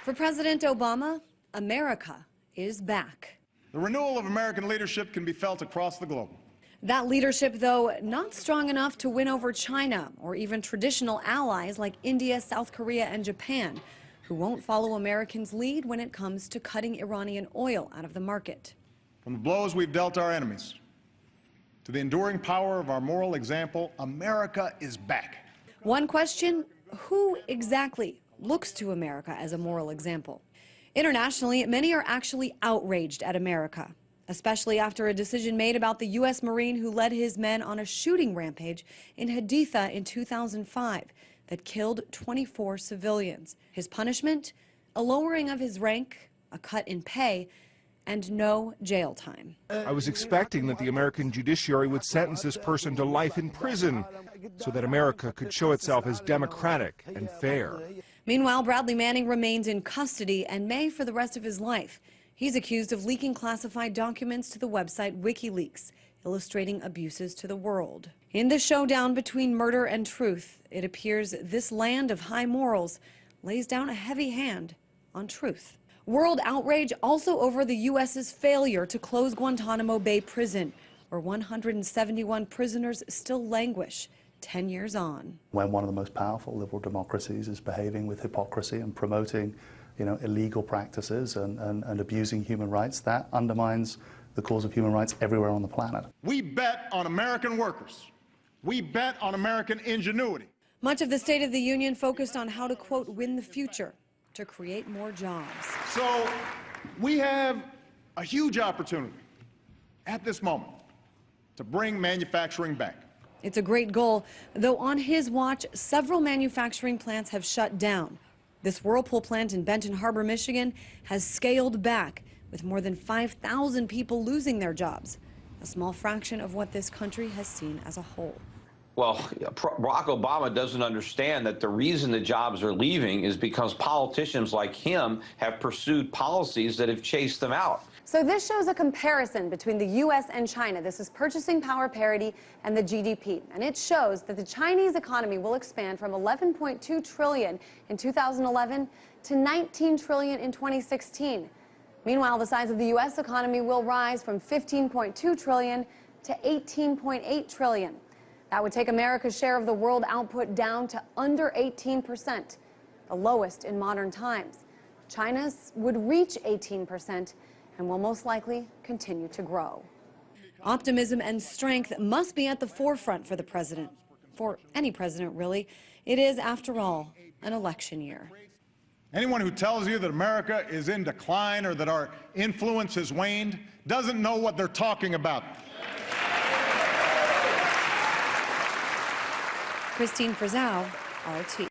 For President Obama, America is back. The renewal of American leadership can be felt across the globe. That leadership, though, not strong enough to win over China or even traditional allies like India, South Korea, and Japan, who won't follow Americans' lead when it comes to cutting Iranian oil out of the market. From the blows we've dealt our enemies to the enduring power of our moral example, America is back. One question, who exactly looks to America as a moral example? Internationally, many are actually outraged at America, especially after a decision made about the U.S. Marine who led his men on a shooting rampage in Haditha in 2005 that killed 24 civilians. His punishment? A lowering of his rank, a cut in pay, and no jail time. I was expecting that the American judiciary would sentence this person to life in prison so that America could show itself as democratic and fair. Meanwhile, Bradley Manning remains in custody and may for the rest of his life. He's accused of leaking classified documents to the website WikiLeaks, illustrating abuses to the world. In the showdown between murder and truth, it appears this land of high morals lays down a heavy hand on truth. World outrage also over the U.S.'s failure to close Guantanamo Bay prison, where 171 prisoners still languish 10 years on. When one of the most powerful liberal democracies is behaving with hypocrisy and promoting, illegal practices and abusing human rights, that undermines the cause of human rights everywhere on the planet. We bet on American workers. We bet on American ingenuity. Much of the State of the Union focused on how to, quote, win the future, to create more jobs. So we have a huge opportunity at this moment to bring manufacturing back. It's a great goal, though on his watch, several manufacturing plants have shut down. This Whirlpool plant in Benton Harbor, Michigan, has scaled back, with more than 5,000 people losing their jobs, a small fraction of what this country has seen as a whole. Well, Barack Obama doesn't understand that the reason the jobs are leaving is because politicians like him have pursued policies that have chased them out. So this shows a comparison between the U.S. and China. This is purchasing power parity and the GDP. And it shows that the Chinese economy will expand from $11.2 trillion in 2011 to $19 trillion in 2016. Meanwhile, the size of the U.S. economy will rise from $15.2 trillion to $18.8 trillion. That would take America's share of the world output down to under 18%, the lowest in modern times. China's would reach 18% and will most likely continue to grow. Optimism and strength must be at the forefront for the president. For any president, really. It is, after all, an election year. Anyone who tells you that America is in decline or that our influence has waned doesn't know what they're talking about. Christine Frizzell, RT.